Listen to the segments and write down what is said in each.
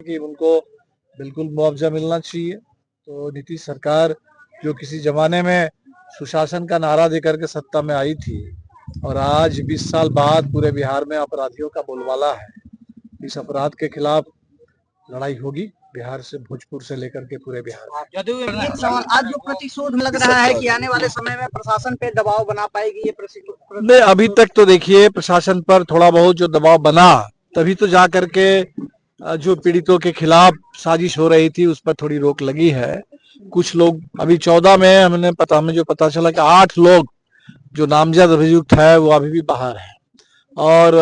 कि उनको बिल्कुल मुआवजा मिलना चाहिए। तो नीतीश सरकार जो किसी जमाने में सुशासन का नारा देकर के सत्ता में आई थी और आज 20 साल बाद पूरे बिहार में अपराधियों का बोलबाला है। इस अपराध के खिलाफ लड़ाई होगी, बिहार से, भोजपुर से लेकर के पूरे बिहार। एक सवाल, आज जो प्रतिशोध लग रहा है कि आने वाले समय में प्रशासन पे दबाव बना पाएगी ये प्रतिशोध? नहीं, अभी तक तो देखिए प्रशासन पर थोड़ा बहुत जो दबाव बना, तभी तो जा करके जो पीड़ितों के खिलाफ साजिश हो रही थी उस पर थोड़ी रोक लगी है। कुछ लोग अभी 14 में हमें जो पता चला कि 8 लोग जो नामजद अभियुक्त है वो अभी भी बाहर है और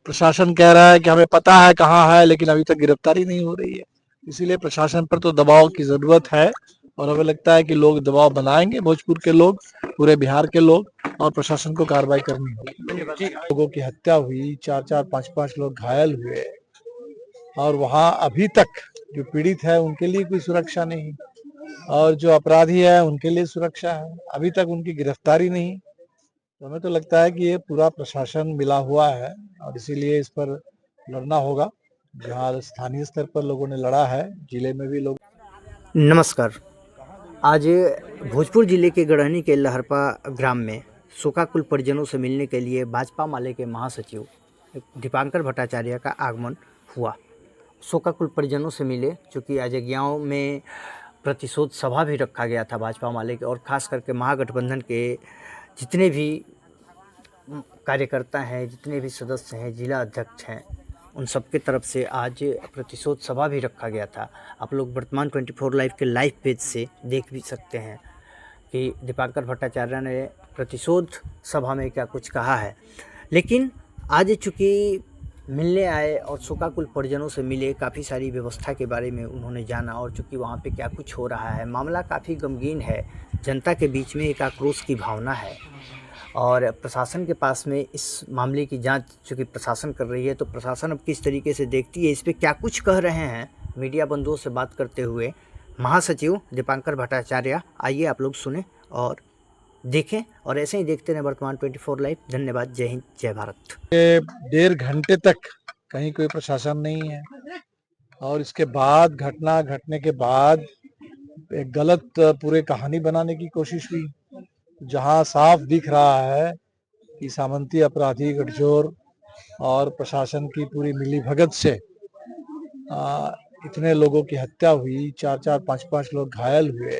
प्रशासन कह रहा है कि हमें पता है कहाँ है, लेकिन अभी तक गिरफ्तारी नहीं हो रही है। इसीलिए प्रशासन पर तो दबाव की जरूरत है और हमें लगता है कि लोग दबाव बनाएंगे, भोजपुर के लोग, पूरे बिहार के लोग, और प्रशासन को कार्रवाई करनी होगी। लोगों की हत्या हुई, 4-4, 5-5 लोग घायल हुए और वहाँ अभी तक जो पीड़ित है उनके लिए कोई सुरक्षा नहीं और जो अपराधी है उनके लिए सुरक्षा है, अभी तक उनकी गिरफ्तारी नहीं। तो हमें तो लगता है कि ये पूरा प्रशासन मिला हुआ है और इसीलिए इस पर लड़ना होगा। जहाँ स्थानीय स्तर पर लोगों ने लड़ा है, जिले में भी लोग। नमस्कार। आज भोजपुर जिले के गढ़हनी के लहरपा ग्राम में शोकाकुल परिजनों से मिलने के लिए भाजपा माले के महासचिव दीपांकर भट्टाचार्य का आगमन हुआ। शोकाकुल परिजनों से मिले, चूँकि आज गाँव में प्रतिशोध सभा भी रखा गया था भाजपा माले के, और ख़ास करके महागठबंधन के जितने भी कार्यकर्ता हैं, जितने भी सदस्य हैं, जिला अध्यक्ष हैं, उन सबके तरफ से आज प्रतिशोध सभा भी रखा गया था। आप लोग वर्तमान 24 लाइव के लाइव पेज से देख भी सकते हैं कि दीपांकर भट्टाचार्य ने प्रतिशोध सभा में क्या कुछ कहा है। लेकिन आज चूँकि मिलने आए और शोकाकुल परिजनों से मिले, काफ़ी सारी व्यवस्था के बारे में उन्होंने जाना और चूँकि वहाँ पे क्या कुछ हो रहा है, मामला काफ़ी गमगीन है, जनता के बीच में एक आक्रोश की भावना है और प्रशासन के पास में इस मामले की जांच चूँकि प्रशासन कर रही है, तो प्रशासन अब किस तरीके से देखती है, इस पे क्या कुछ कह रहे हैं मीडिया बंधुओं से बात करते हुए महासचिव दीपांकर भट्टाचार्य। आइए आप लोग सुने और देखें और ऐसे ही देखते रहें वर्तमान 24 लाइव। धन्यवाद। जय हिंद, जय भारत। 1.5 घंटे तक कहीं कोई प्रशासन नहीं है और इसके बाद घटना घटने के बाद एक गलत पूरे कहानी बनाने की कोशिश हुई, जहां साफ दिख रहा है कि सामंती अपराधी गठजोड़ और प्रशासन की पूरी मिलीभगत से इतने लोगों की हत्या हुई, 4-4, 5-5 लोग घायल हुए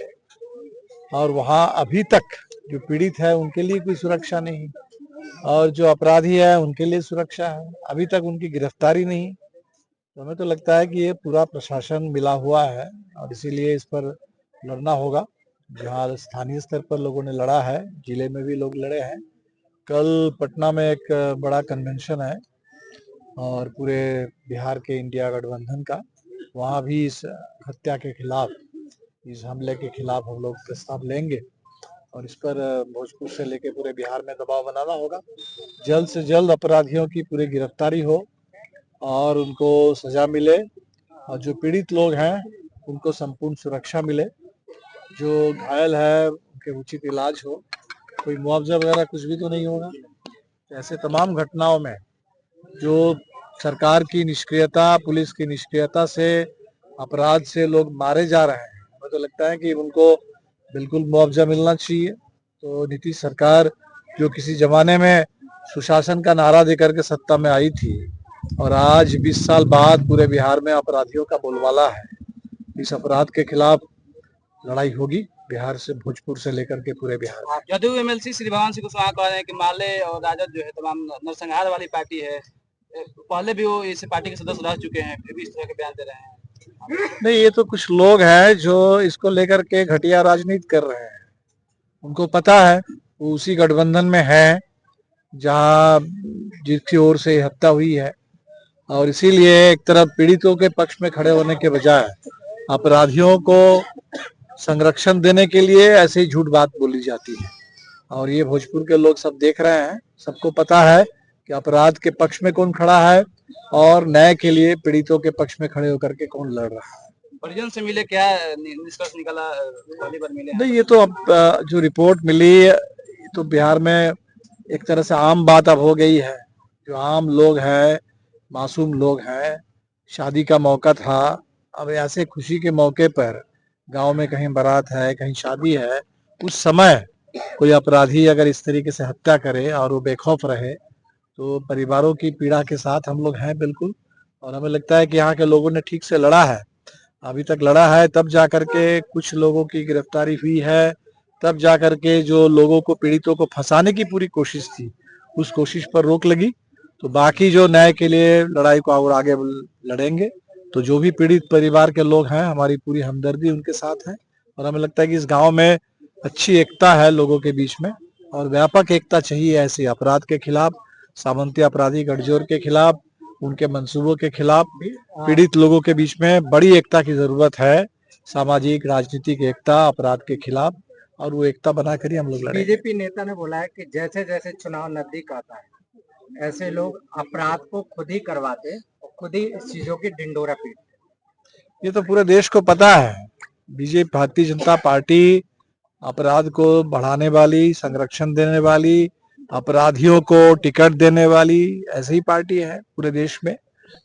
और वहां अभी तक जो पीड़ित है उनके लिए कोई सुरक्षा नहीं और जो अपराधी है उनके लिए सुरक्षा है, अभी तक उनकी गिरफ्तारी नहीं। तो हमें तो लगता है कि ये पूरा प्रशासन मिला हुआ है और इसीलिए इस पर लड़ना होगा। जहाँ स्थानीय स्तर पर लोगों ने लड़ा है, जिले में भी लोग लड़े हैं। कल पटना में एक बड़ा कन्वेंशन है और पूरे बिहार के इंडिया गठबंधन का, वहाँ भी इस हत्या के खिलाफ, इस हमले के खिलाफ हम लोग प्रस्ताव लेंगे और इस पर भोजपुर से लेके पूरे बिहार में दबाव बनाना होगा। जल्द से जल्द अपराधियों की पूरी गिरफ्तारी हो और उनको सजा मिले और जो पीड़ित लोग हैं उनको संपूर्ण सुरक्षा मिले, जो घायल है उनके उचित इलाज हो, कोई मुआवजा वगैरह कुछ भी तो नहीं होगा। ऐसे तमाम घटनाओं में जो सरकार की निष्क्रियता, पुलिस की निष्क्रियता से, अपराध से लोग मारे जा रहे हैं, मुझे तो लगता है कि उनको बिल्कुल मुआवजा मिलना चाहिए। तो नीतीश सरकार जो किसी जमाने में सुशासन का नारा देकर के सत्ता में आई थी और आज 20 साल बाद पूरे बिहार में अपराधियों का बोलबाला है, इस अपराध के खिलाफ लड़ाई होगी, बिहार से, भोजपुर से लेकर के पूरे बिहार। जदयू एमएलसी श्री भगवान सिंह कुशवाहा कह रहे हैं कि माले और राजद जो है तमाम नरसंहार वाली पार्टी है, पहले भी वो इस पार्टी के सदस्य रह चुके हैं, फिर भी इस तरह के बयान दे रहे हैं। नहीं, ये तो कुछ लोग हैं जो इसको लेकर के घटिया राजनीति कर रहे हैं। उनको पता है वो उसी गठबंधन में है जहां जिसकी ओर से हत्या हुई है और इसीलिए एक तरफ पीड़ितों के पक्ष में खड़े होने के बजाय अपराधियों को संरक्षण देने के लिए ऐसे ही झूठ बात बोली जाती है और ये भोजपुर के लोग सब देख रहे हैं। सबको पता है कि अपराध के पक्ष में कौन खड़ा है और न्याय के लिए पीड़ितों के पक्ष में खड़े होकर के कौन लड़ रहा है। परिजन से मिले, क्या निष्कर्ष निकला? पहली बार मिले नहीं, ये तो अब जो रिपोर्ट मिली तो बिहार में एक तरह से आम बात अब हो गई है। जो आम लोग हैं, मासूम लोग हैं, शादी का मौका था, अब ऐसे खुशी के मौके पर गांव में कहीं बारात है, कहीं शादी है, उस समय कोई अपराधी अगर इस तरीके से हत्या करे और वो बेखौफ रहे, तो परिवारों की पीड़ा के साथ हम लोग हैं बिल्कुल। और हमें लगता है कि यहाँ के लोगों ने ठीक से लड़ा है, अभी तक लड़ा है, तब जाकर के कुछ लोगों की गिरफ्तारी हुई है, तब जाकर के जो लोगों को, पीड़ितों को फंसाने की पूरी कोशिश थी, उस कोशिश पर रोक लगी। तो बाकी जो न्याय के लिए लड़ाई को और आगे लड़ेंगे, तो जो भी पीड़ित परिवार के लोग हैं, हमारी पूरी हमदर्दी उनके साथ है। और हमें लगता है कि इस गांव में अच्छी एकता है लोगों के बीच में, और व्यापक एकता चाहिए ऐसे अपराध के खिलाफ, सामंती अपराधी गठजोड़ के खिलाफ, उनके मंसूबों के खिलाफ। पीड़ित लोगों के बीच में बड़ी एकता की जरूरत है, सामाजिक राजनीतिक एकता अपराध के खिलाफ, और वो एकता बनाकर ही हम लोग लड़ेंगे। बीजेपी नेता ने बोला है कि जैसे जैसे चुनाव नजदीक आता है ऐसे लोग अपराध को खुद ही करवाते और खुद ही इस चीजों की ढिंडोरा पीटते। ये तो पूरे देश को पता है। बीजेपी, भारतीय जनता पार्टी अपराध को बढ़ाने वाली, संरक्षण देने वाली, अपराधियों को टिकट देने वाली ऐसी ही पार्टी है पूरे देश में।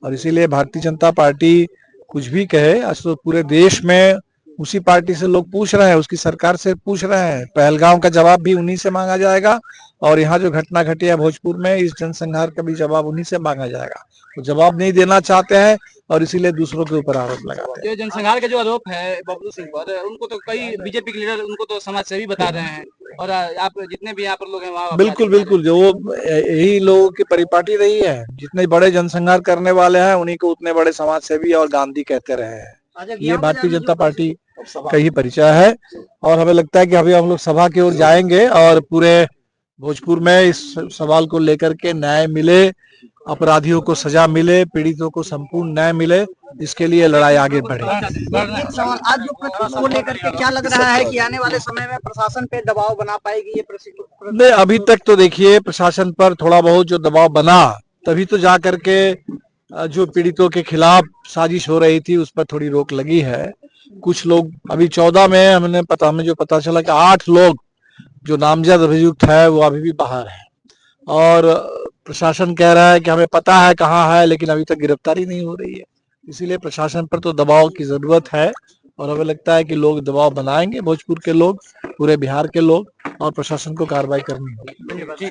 और इसीलिए भारतीय जनता पार्टी कुछ भी कहे, आज तो पूरे देश में उसी पार्टी से लोग पूछ रहे हैं, उसकी सरकार से पूछ रहे हैं। पहलगांव का जवाब भी उन्हीं से मांगा जाएगा, और यहाँ जो घटना घटी है भोजपुर में, इस जनसंहार का भी जवाब उन्हीं से मांगा जाएगा। वो जवाब नहीं देना चाहते हैं और इसीलिए दूसरों के ऊपर आरोप लगाते हैं। ये जनसंहार का जो आरोप है बबलू सिंह पर, उनको तो कई बीजेपी के लीडर उनको तो समाज सेवी बता रहे हैं, और आप जितने भी यहाँ पर लोग हैं वहाँ बिल्कुल बिल्कुल, जो वो यही लोगों की परिपाटी रही है, जितने बड़े जनसंहार करने वाले हैं उन्हीं को उतने बड़े समाज सेवी और गांधी कहते रहे हैं। ये भारतीय जनता पार्टी का ही परिचय है। और हमें लगता है कि अभी हम लोग सभा की ओर जाएंगे और पूरे भोजपुर में इस सवाल को लेकर के न्याय मिले, अपराधियों को सजा मिले, पीड़ितों को संपूर्ण न्याय मिले, इसके लिए लड़ाई आगे बढ़े। एक सवाल, आज जो प्रतिशोध को लेकर के क्या लग रहा है कि आने वाले समय में प्रशासन पे दबाव बना पाएगी ये प्रतिशोध? नहीं, अभी तक तो देखिए प्रशासन पर थोड़ा बहुत जो दबाव बना, तभी तो जा करके जो पीड़ितों के खिलाफ साजिश हो रही थी उस पर थोड़ी रोक लगी है। कुछ लोग अभी 14 में हमें जो पता चला कि 8 लोग जो नामजद अभियुक्त है वो अभी भी बाहर है, और प्रशासन कह रहा है कि हमें पता है कहाँ है, लेकिन अभी तक गिरफ्तारी नहीं हो रही है। इसीलिए प्रशासन पर तो दबाव की जरूरत है, और हमें लगता है कि लोग दबाव बनाएंगे, भोजपुर के लोग, पूरे बिहार के लोग, और प्रशासन को कार्रवाई करनी होगी।